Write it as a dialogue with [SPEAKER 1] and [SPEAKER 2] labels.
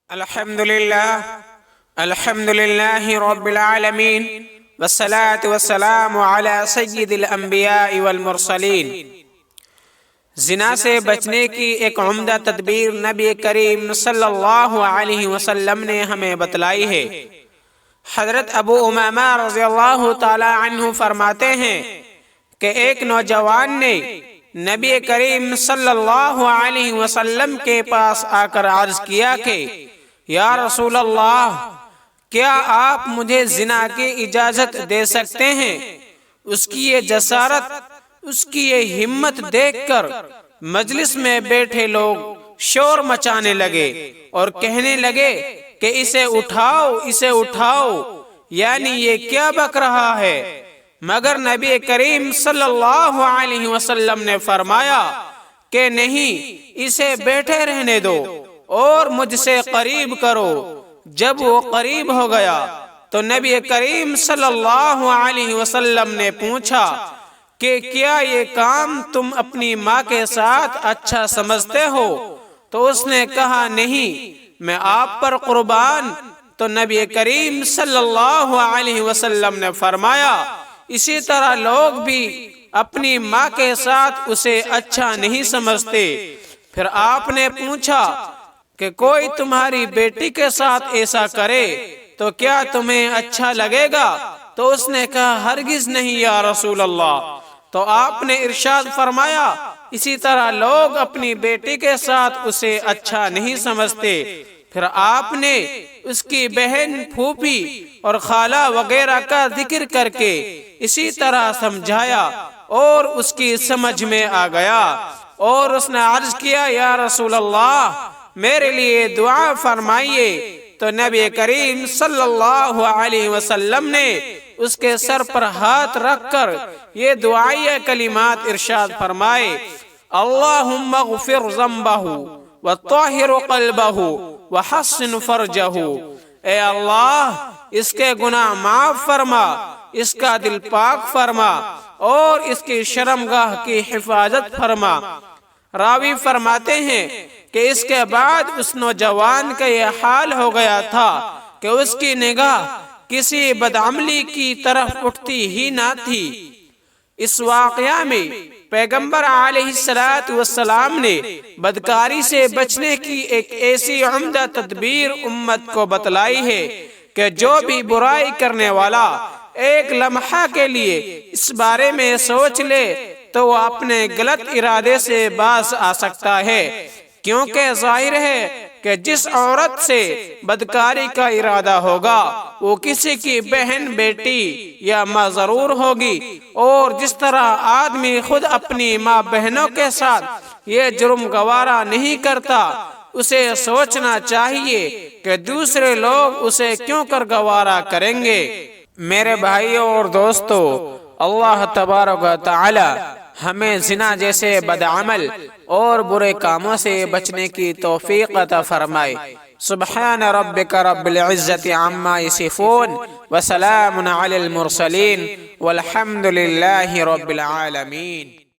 [SPEAKER 1] الحمدللہ رب العالمین والصلاة والسلام علی سید الانبیاء والمرسلین۔ زنا سے بچنے کی ایک عمدہ تدبیر نبی کریم صلی اللہ علیہ وسلم نے ہمیں بتلائی ہے۔ حضرت ابو امامہ رضی اللہ تعالی عنہ فرماتے ہیں کہ ایک نوجوان نے نبی کریم صلی اللہ علیہ وسلم کے پاس آ کر عرض کیا کہ یا رسول اللہ، کیا آپ مجھے زنا کی اجازت دے سکتے ہیں؟ اس کی یہ جسارت، اس کی یہ ہمت دیکھ کر مجلس میں بیٹھے لوگ شور مچانے لگے اور کہنے لگے کہ اسے اٹھاؤ، اسے اٹھاؤ، یعنی یہ کیا بک رہا ہے؟ مگر نبی کریم صلی اللہ علیہ وسلم نے فرمایا کہ نہیں، اسے بیٹھے رہنے دو اور مجھ سے قریب کرو۔ جب وہ قریب ہو گیا تو نبی کریم صلی اللہ علیہ وسلم نے پوچھا کہ کیا یہ کام تم اپنی ماں کے ساتھ اچھا سمجھتے ہو؟ تو اس نے کہا نہیں، میں آپ پر قربان۔ تو نبی کریم صلی اللہ علیہ وسلم نے فرمایا اسی طرح لوگ بھی اپنی ماں کے ساتھ اسے اچھا نہیں سمجھتے۔ پھر آپ نے پوچھا کہ کوئی تمہاری بیٹی کے ساتھ ایسا کرے تو کیا تمہیں اچھا لگے گا؟ تو اس نے کہا ہرگز نہیں یا رسول اللہ۔ تو آپ نے ارشاد فرمایا اسی طرح لوگ اپنی بیٹی کے ساتھ اسے اچھا نہیں سمجھتے۔ پھر آپ نے اس کی بہن، پھوپھی اور خالہ وغیرہ کا ذکر کر کے اسی طرح سمجھایا اور اس کی سمجھ میں آ گیا، اور اس نے عرض کیا یا رسول اللہ، میرے لیے دعا فرمائیے۔ تو نبی کریم صلی اللہ علیہ وسلم نے اس کے سر پر ہاتھ رکھ کر یہ دعائیہ کلمات ارشاد فرمائے: اللہم اغفر ذنبہ وطہر قلبہ وحسن فرجہ۔ اے اللہ، اس کے گناہ معاف فرما، اس کا دل پاک فرما اور اس کی شرمگاہ کی حفاظت فرما۔ راوی فرماتے ہیں کہ اس کے بعد اس نوجوان کا یہ حال ہو گیا تھا کہ اس کی نگاہ کسی بدعملی کی طرف اٹھتی ہی نہ تھی۔ اس واقعہ میں پیغمبر علیہ السلام نے بدکاری سے بچنے کی ایک ایسی عمدہ تدبیر امت کو بتلائی ہے کہ جو بھی برائی کرنے والا ایک لمحہ کے لیے اس بارے میں سوچ لے تو وہ اپنے غلط ارادے سے باز آ سکتا ہے، کیونکہ ظاہر ہے کہ جس عورت سے بدکاری کا ارادہ ہوگا وہ کسی کی بہن، بیٹی یا ماں ضرور ہوگی۔ اور جس طرح آدمی خود اپنی ماں بہنوں کے ساتھ یہ جرم گوارا نہیں کرتا، اسے سوچنا چاہیے کہ دوسرے لوگ اسے کیوں کر گوارا کریں گے۔ میرے بھائیوں اور دوستو، اللہ تبارک و تعالی ہمیں زنا جیسے بدعمل اور برے کاموں سے بچنے کی توفیق عطا فرمائے۔ سبحان ربک رب العزت عما یصفون وسلام علی المرسلین والحمد للہ رب العالمین۔